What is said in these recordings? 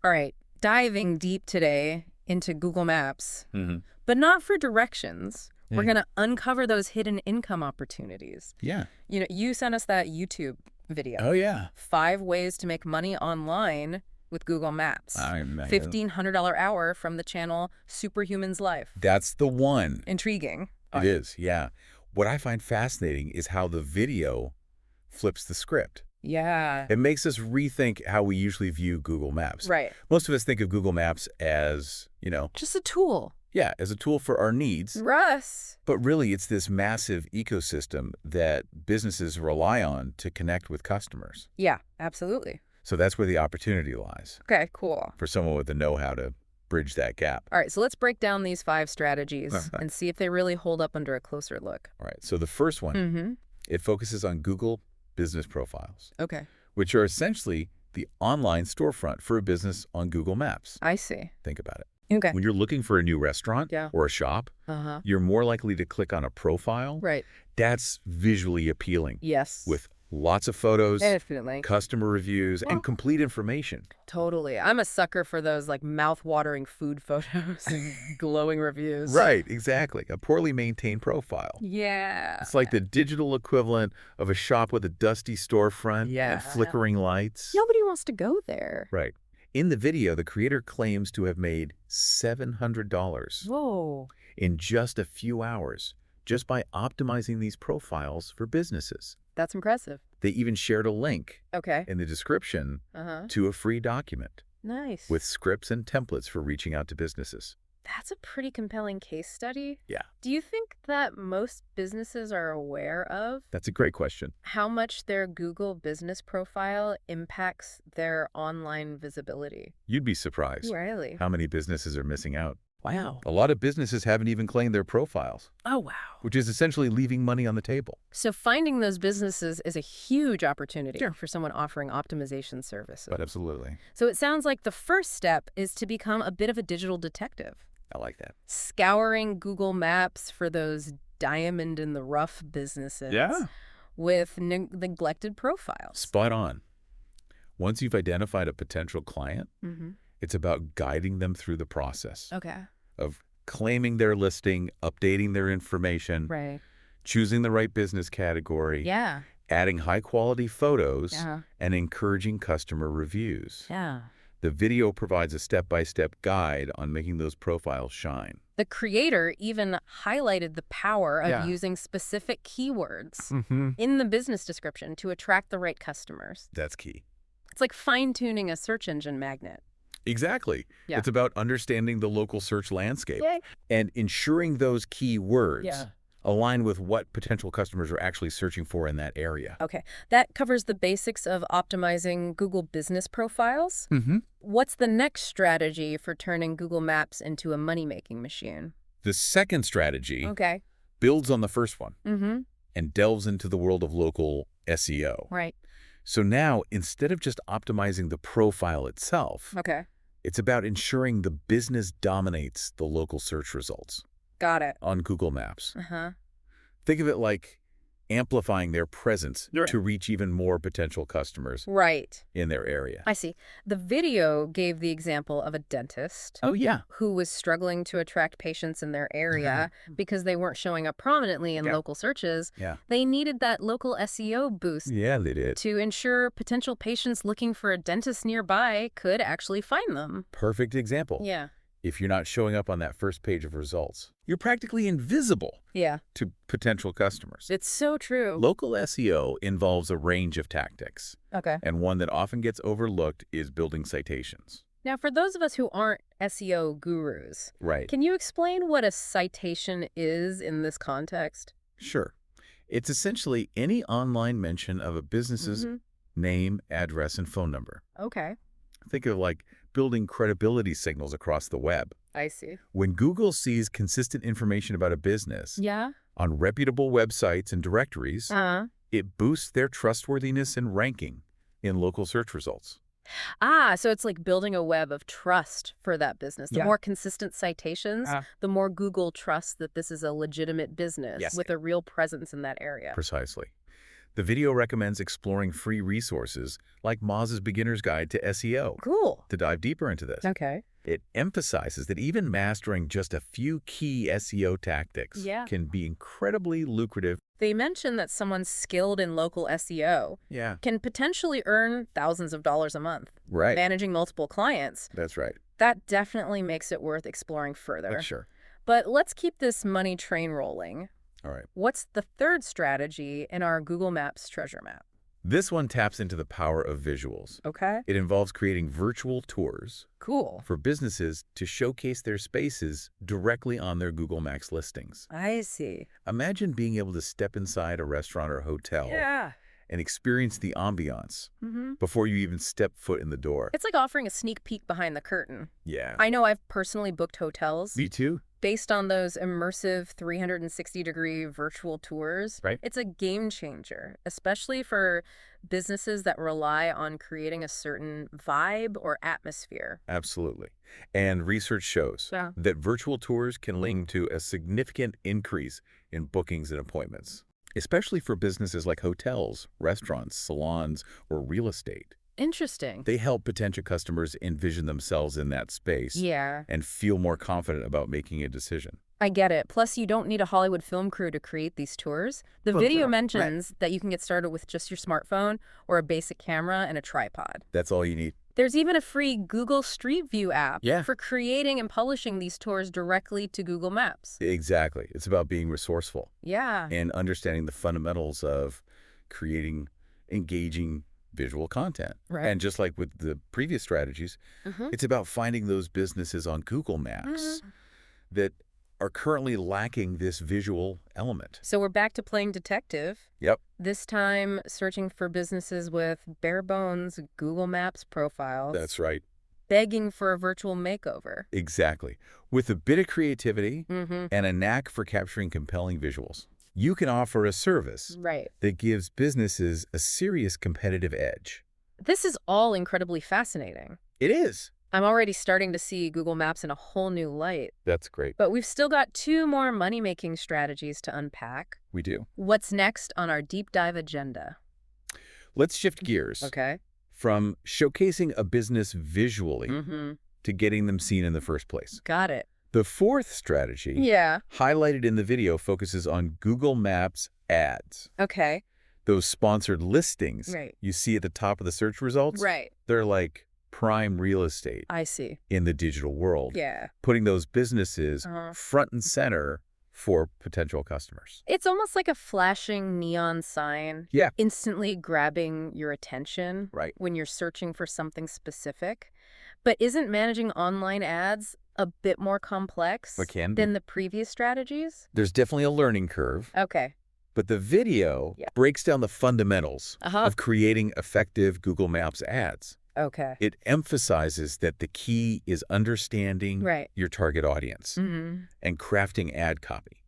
All right, diving deep today into Google Maps, Mm-hmm. but not for directions. We're Mm. going to uncover those hidden income opportunities. Yeah. You sent us that YouTube video. Oh, yeah. 5 ways to make money online with Google Maps. $1,500 hour from the channel SuperHumans Life. That's the one. Intriguing. It is, yeah. What I find fascinating is how the video flips the script. Yeah. It makes us rethink how we usually view Google Maps. Right. Most of us think of Google Maps as, Just a tool. yeah, as a tool for our needs. Russ. But really, it's this massive ecosystem that businesses rely on to connect with customers. Yeah, absolutely. So that's where the opportunity lies Okay, cool. for someone with the know-how to bridge that gap. All right, so let's break down these 5 strategies and see if they really hold up under a closer look. All right, so the first one, Mm-hmm. it focuses on Google business profiles, Okay. which are essentially the online storefront for a business on Google Maps. I see. Think about it. Okay. When you're looking for a new restaurant Yeah. or a shop, Uh-huh. you're more likely to click on a profile Right. that's visually appealing Yes. with lots of photos, Definitely. customer reviews, and complete information. Totally. I'm a sucker for those like mouth-watering food photos and glowing reviews. Right, exactly. A poorly maintained profile. Yeah. It's like the digital equivalent of a shop with a dusty storefront Yeah. and flickering lights. Nobody wants to go there. Right. In the video, the creator claims to have made $700 Whoa. in just a few hours just by optimizing these profiles for businesses. That's impressive. They even shared a link Okay. in the description Uh-huh. to a free document Nice. with scripts and templates for reaching out to businesses. That's a pretty compelling case study. Yeah. Do you think that most businesses are aware of That's a great question. how much their Google business profile impacts their online visibility? You'd be surprised Really? how many businesses are missing out. Wow. A lot of businesses haven't even claimed their profiles, Oh, wow. which is essentially leaving money on the table. So finding those businesses is a huge opportunity for someone offering optimization services. But absolutely. So it sounds like the first step is to become a bit of a digital detective, I like that. scouring Google Maps for those diamond-in-the-rough businesses with neglected profiles. Spot on. Once you've identified a potential client, Mm-hmm. it's about guiding them through the process Okay. of claiming their listing, updating their information, Right. choosing the right business category, Yeah. adding high-quality photos, Yeah. and encouraging customer reviews. Yeah. The video provides a step-by-step guide on making those profiles shine. The creator even highlighted the power of Yeah. using specific keywords Mm-hmm. in the business description to attract the right customers. That's key. It's like fine-tuning a search engine magnet. Exactly. Yeah. It's about understanding the local search landscape Yay. and ensuring those key words Yeah. align with what potential customers are actually searching for in that area. Okay, that covers the basics of optimizing Google business profiles. Mm-hmm. What's the next strategy for turning Google Maps into a money-making machine? The second strategy Okay. builds on the first one Mm-hmm. and delves into the world of local SEO. Right. So now, instead of just optimizing the profile itself, Okay. it's about ensuring the business dominates the local search results Got it. on Google Maps. Uh-huh. Think of it like amplifying their presence Right. to reach even more potential customers Right. in their area. I see. The video gave the example of a dentist Oh, yeah. who was struggling to attract patients in their area because they weren't showing up prominently in Yeah. local searches. Yeah. They needed that local SEO boost Yeah, they did. to ensure potential patients looking for a dentist nearby could actually find them. Perfect example. Yeah. If you're not showing up on that first page of results, you're practically invisible Yeah. to potential customers. It's so true. Local SEO involves a range of tactics, Okay. and one that often gets overlooked is building citations. Now, for those of us who aren't SEO gurus, Right. can you explain what a citation is in this context? Sure. It's essentially any online mention of a business's name, address, and phone number. Okay. Think of like building credibility signals across the web. I see. When Google sees consistent information about a business Yeah. on reputable websites and directories, Uh-huh. it boosts their trustworthiness and ranking in local search results. So it's like building a web of trust for that business. The Yeah. more consistent citations, the more Google trusts that this is a legitimate business Yes. with a real presence in that area. Precisely. The video recommends exploring free resources like Moz's Beginner's Guide to SEO. Cool. To dive deeper into this. Okay. It emphasizes that even mastering just a few key SEO tactics Yeah. can be incredibly lucrative. They mention that someone skilled in local SEO can potentially earn thousands of dollars a month. Right. Managing multiple clients. That's right. That definitely makes it worth exploring further. Sure. But let's keep this money train rolling. All right. What's the third strategy in our Google Maps treasure map? This one taps into the power of visuals. Okay. It involves creating virtual tours. Cool. For businesses to showcase their spaces directly on their Google Maps listings. I see. Imagine being able to step inside a restaurant or hotel and experience the ambiance before you even step foot in the door. It's like offering a sneak peek behind the curtain. Yeah. I know I've personally booked hotels. Me too. Based on those immersive 360-degree virtual tours. Right. It's a game changer, especially for businesses that rely on creating a certain vibe or atmosphere. Absolutely. And research shows that virtual tours can link to a significant increase in bookings and appointments, especially for businesses like hotels, restaurants, salons, or real estate. Interesting. They help potential customers envision themselves in that space and feel more confident about making a decision. I get it. Plus, you don't need a Hollywood film crew to create these tours. The video mentions that you can get started with just your smartphone or a basic camera and a tripod. That's all you need. There's even a free Google Street View app for creating and publishing these tours directly to Google Maps. Exactly. It's about being resourceful. Yeah. And understanding the fundamentals of creating engaging visual content. Right. And just like with the previous strategies, it's about finding those businesses on Google Maps that are currently lacking this visual element. So we're back to playing detective. Yep. This time searching for businesses with bare bones Google Maps profiles. That's right. Begging for a virtual makeover. Exactly. With a bit of creativity and a knack for capturing compelling visuals, you can offer a service that gives businesses a serious competitive edge. This is all incredibly fascinating. It is. I'm already starting to see Google Maps in a whole new light. That's great. But we've still got 2 more money-making strategies to unpack. We do. What's next on our deep dive agenda? Let's shift gears. Okay. From showcasing a business visually to getting them seen in the first place. Got it. The fourth strategy, highlighted in the video, focuses on Google Maps ads. Okay. Those sponsored listings you see at the top of the search results, they're like prime real estate. I see. In the digital world. Yeah. Putting those businesses front and center for potential customers. It's almost like a flashing neon sign. Yeah. Instantly grabbing your attention when you're searching for something specific. But isn't managing online ads a bit more complex than the previous strategies? There's definitely a learning curve. Okay. But the video breaks down the fundamentals of creating effective Google Maps ads. Okay. It emphasizes that the key is understanding your target audience and crafting ad copy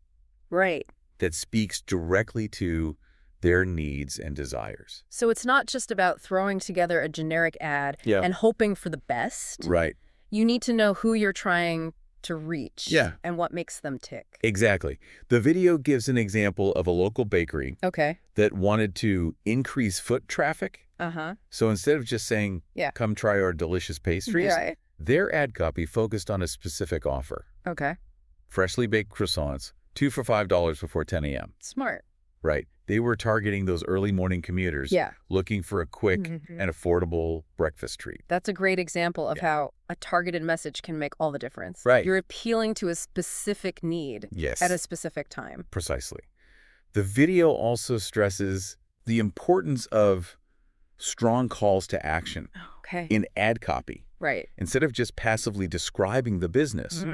that speaks directly to their needs and desires. So it's not just about throwing together a generic ad and hoping for the best. Right. You need to know who you're trying to reach and what makes them tick. Exactly. The video gives an example of a local bakery that wanted to increase foot traffic. So instead of just saying, come try our delicious pastries, their ad copy focused on a specific offer. Okay. Freshly baked croissants, 2 for $5 before 10 a.m. Smart. Right. They were targeting those early morning commuters looking for a quick and affordable breakfast treat. That's a great example of how a targeted message can make all the difference. Right. You're appealing to a specific need at a specific time. Precisely. The video also stresses the importance of strong calls to action in ad copy. Right. Instead of just passively describing the business,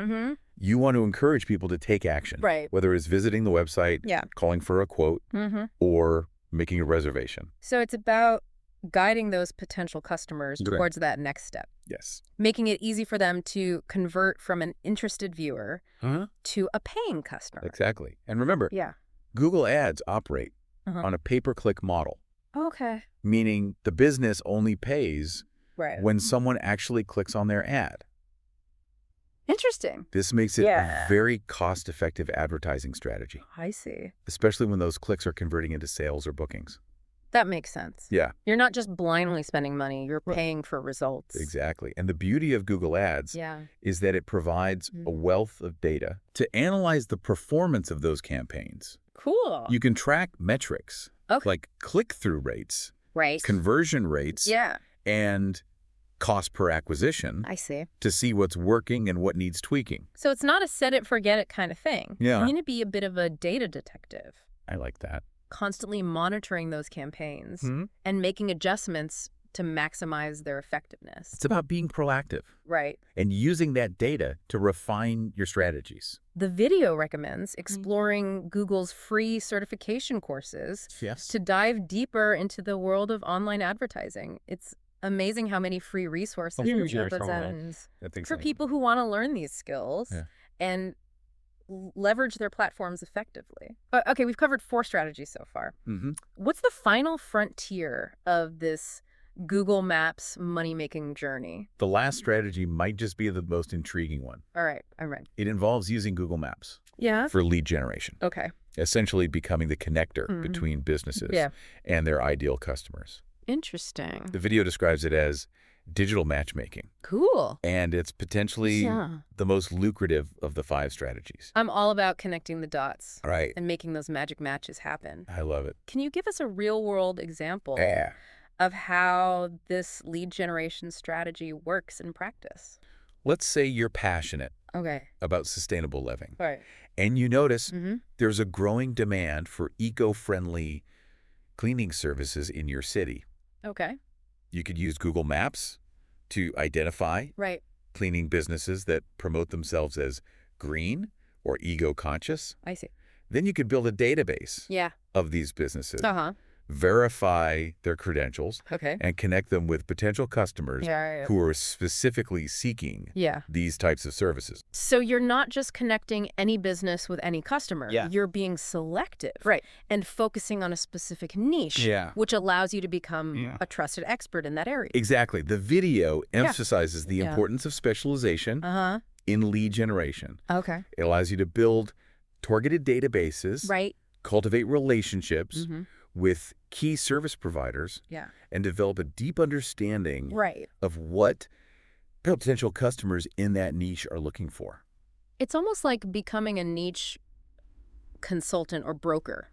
you want to encourage people to take action. Right. Whether it's visiting the website, calling for a quote, or making a reservation. So it's about guiding those potential customers towards that next step. Yes. Making it easy for them to convert from an interested viewer to a paying customer. Exactly. And remember, Google Ads operate on a pay-per-click model. Okay. Meaning the business only pays when someone actually clicks on their ad. Interesting. This makes it a very cost-effective advertising strategy. I see. Especially when those clicks are converting into sales or bookings. That makes sense. Yeah. You're not just blindly spending money. You're paying for results. Exactly. And the beauty of Google Ads is that it provides a wealth of data to analyze the performance of those campaigns. Cool. You can track metrics like click-through rates, conversion rates, and cost per acquisition. I see. To see what's working and what needs tweaking. So it's not a set it, forget it kind of thing. Yeah. You're going to be a bit of a data detective. I like that. Constantly monitoring those campaigns and making adjustments to maximize their effectiveness. It's about being proactive. Right. And using that data to refine your strategies. The video recommends exploring Google's free certification courses to dive deeper into the world of online advertising. It's amazing how many free resources Google presents for people who want to learn these skills and leverage their platforms effectively. Okay, we've covered 4 strategies so far. What's the final frontier of this Google Maps money-making journey? The last strategy might just be the most intriguing one. All right, I'm ready. It involves using Google Maps for lead generation. Okay. Essentially becoming the connector between businesses and their ideal customers. Interesting. The video describes it as digital matchmaking. Cool. And it's potentially the most lucrative of the 5 strategies. I'm all about connecting the dots. Right. And making those magic matches happen. I love it. Can you give us a real-world example of how this lead generation strategy works in practice? Let's say you're passionate about sustainable living. Right. And you notice there's a growing demand for eco-friendly cleaning services in your city. Okay. You could use Google Maps to identify cleaning businesses that promote themselves as green or eco-conscious. I see. Then you could build a database of these businesses, verify their credentials, and connect them with potential customers who are specifically seeking these types of services. So you're not just connecting any business with any customer. You're being selective and focusing on a specific niche, which allows you to become a trusted expert in that area. Exactly. The video emphasizes the importance of specialization in lead generation. Okay. It allows you to build targeted databases, cultivate relationships with key service providers, and develop a deep understanding of what potential customers in that niche are looking for. It's almost like becoming a niche consultant or broker.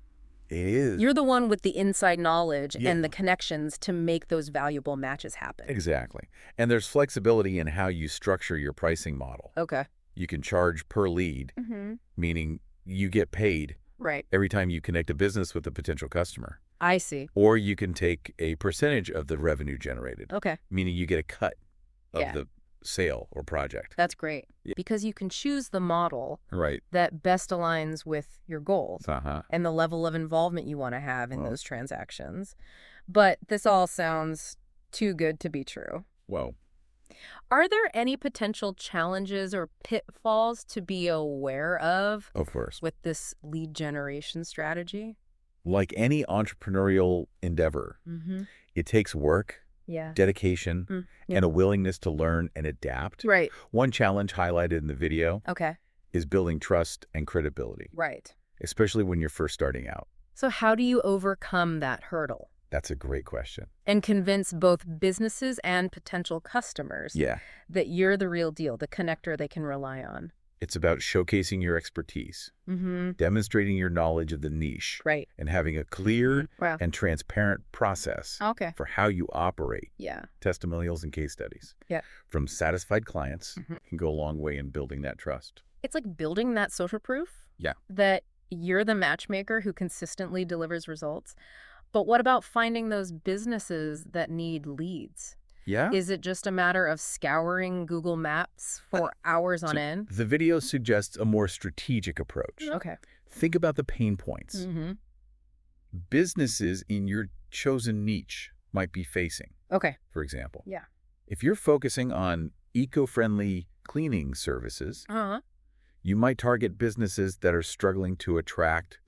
It is. You're the one with the inside knowledge and the connections to make those valuable matches happen. Exactly. And there's flexibility in how you structure your pricing model. Okay. You can charge per lead, meaning you get paid every time you connect a business with a potential customer. I see. Or you can take a percentage of the revenue generated. Okay. Meaning you get a cut of the sale or project. That's great. Because you can choose the model that best aligns with your goals and the level of involvement you want to have in those transactions. But this all sounds too good to be true. Whoa. Are there any potential challenges or pitfalls to be aware of? Of course. With this lead generation strategy? Like any entrepreneurial endeavor, it takes work, dedication, and a willingness to learn and adapt. Right. One challenge highlighted in the video is building trust and credibility. Right. Especially when you're first starting out. So how do you overcome that hurdle? That's a great question. And convince both businesses and potential customers that you're the real deal, the connector they can rely on. It's about showcasing your expertise, demonstrating your knowledge of the niche, and having a clear and transparent process for how you operate. Testimonials and case studies from satisfied clients can go a long way in building that trust. It's like building that social proof that you're the matchmaker who consistently delivers results. But what about finding those businesses that need leads? Is it just a matter of scouring Google Maps for hours on end? The video suggests a more strategic approach. Okay. Think about the pain points. Businesses in your chosen niche might be facing. For example. If you're focusing on eco-friendly cleaning services, you might target businesses that are struggling to attract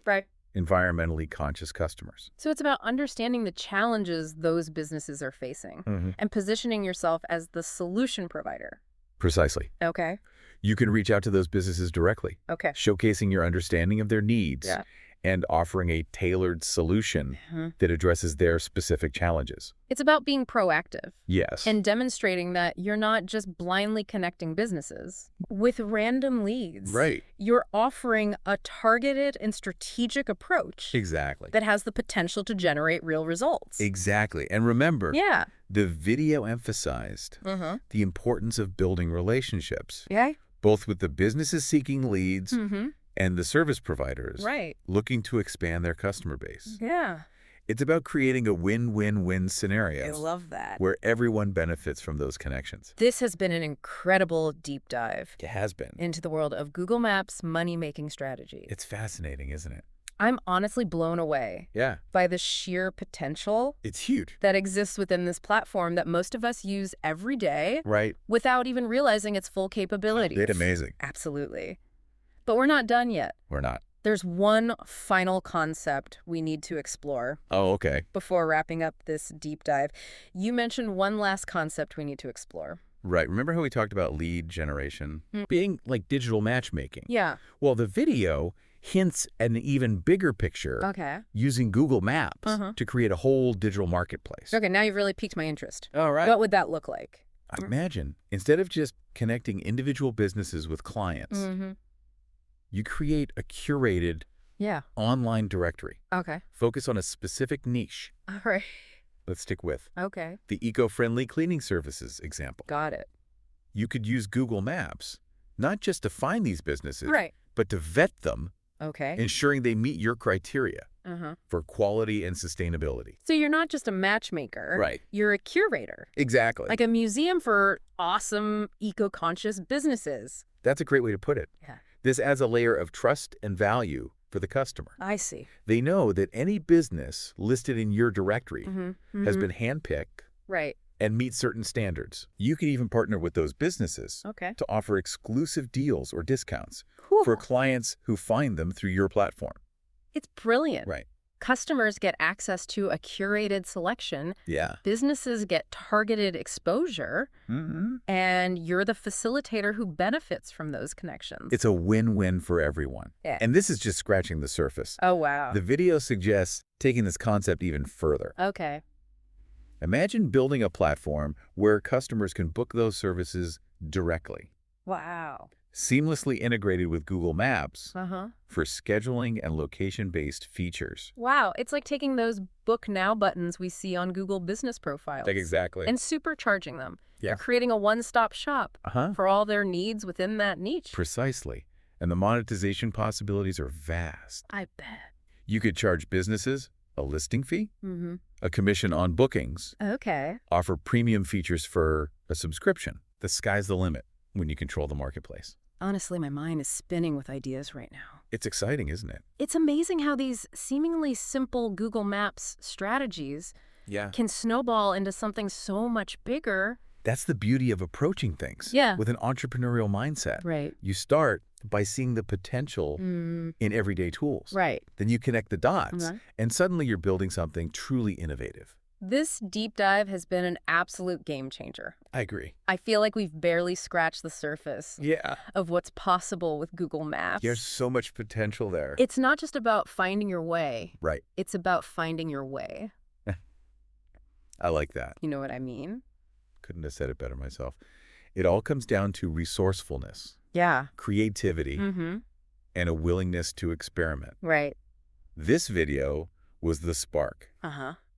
environmentally conscious customers. So it's about understanding the challenges those businesses are facing and positioning yourself as the solution provider. Precisely. Okay. You can reach out to those businesses directly, showcasing your understanding of their needs and offering a tailored solution that addresses their specific challenges. It's about being proactive. Yes. And demonstrating that you're not just blindly connecting businesses with random leads. Right. You're offering a targeted and strategic approach. Exactly. That has the potential to generate real results. Exactly. And remember, the video emphasized the importance of building relationships. Yeah. Both with the businesses seeking leads and the service providers looking to expand their customer base. Yeah. It's about creating a win-win-win scenario. I love that. Where everyone benefits from those connections. This has been an incredible deep dive. It has been. Into the world of Google Maps money-making strategy. It's fascinating, isn't it? I'm honestly blown away by the sheer potential it's huge that exists within this platform that most of us use every day without even realizing its full capabilities. It's amazing. Absolutely. But we're not done yet. We're not. There's one final concept we need to explore. Oh, okay. Before wrapping up this deep dive. You mentioned one last concept we need to explore. Right. Remember how we talked about lead generation being like digital matchmaking? Yeah. Well, the video hints at an even bigger picture using Google Maps to create a whole digital marketplace. Okay, now you've really piqued my interest. All right. What would that look like? Imagine, instead of just connecting individual businesses with clients, you create a curated online directory. Okay. Focus on a specific niche. All right. Let's stick with the eco-friendly cleaning services example. Got it. You could use Google Maps not just to find these businesses, but to vet them, ensuring they meet your criteria for quality and sustainability. So you're not just a matchmaker. You're a curator. Exactly. Like a museum for awesome eco-conscious businesses. That's a great way to put it. Yeah. This adds a layer of trust and value for the customer. I see. They know that any business listed in your directory has been handpicked and meets certain standards. You can even partner with those businesses to offer exclusive deals or discounts for clients who find them through your platform. It's brilliant. Right. Customers get access to a curated selection. Yeah. Businesses get targeted exposure. And you're the facilitator who benefits from those connections. It's a win-win for everyone. Yeah. And this is just scratching the surface. Oh, wow. The video suggests taking this concept even further. Okay. Imagine building a platform where customers can book those services directly. Wow. Seamlessly integrated with Google Maps for scheduling and location-based features. Wow, it's like taking those Book Now buttons we see on Google business profiles. Exactly. And supercharging them. Yeah. You're creating a one-stop shop for all their needs within that niche. Precisely. And the monetization possibilities are vast. I bet. You could charge businesses a listing fee, a commission on bookings, offer premium features for a subscription. The sky's the limit when you control the marketplace. Honestly, my mind is spinning with ideas right now. It's exciting, isn't it? It's amazing how these seemingly simple Google Maps strategies can snowball into something so much bigger. That's the beauty of approaching things with an entrepreneurial mindset. Right. You start by seeing the potential in everyday tools. Right. Then you connect the dots, and suddenly you're building something truly innovative. This deep dive has been an absolute game changer. I agree. I feel like we've barely scratched the surface of what's possible with Google Maps. There's so much potential there. It's not just about finding your way. Right. It's about finding your way. I like that. You know what I mean? Couldn't have said it better myself. It all comes down to resourcefulness. Yeah. Creativity. And a willingness to experiment. Right. This video was the spark.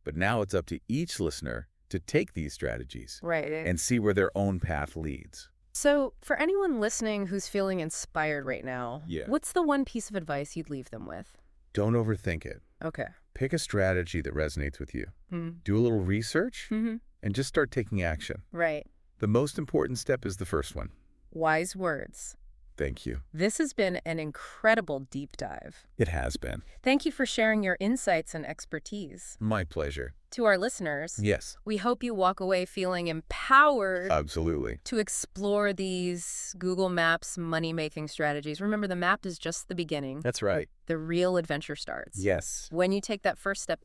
But now it's up to each listener to take these strategies and see where their own path leads. So for anyone listening who's feeling inspired right now, what's the one piece of advice you'd leave them with? Don't overthink it. Okay. Pick a strategy that resonates with you. Do a little research and just start taking action. Right. The most important step is the first one. Wise words. Thank you. This has been an incredible deep dive. It has been. Thank you for sharing your insights and expertise. My pleasure. To our listeners, yes, we hope you walk away feeling empowered. Absolutely. To explore these Google Maps money-making strategies. Remember, the map is just the beginning. That's right. The real adventure starts. Yes. When you take that first step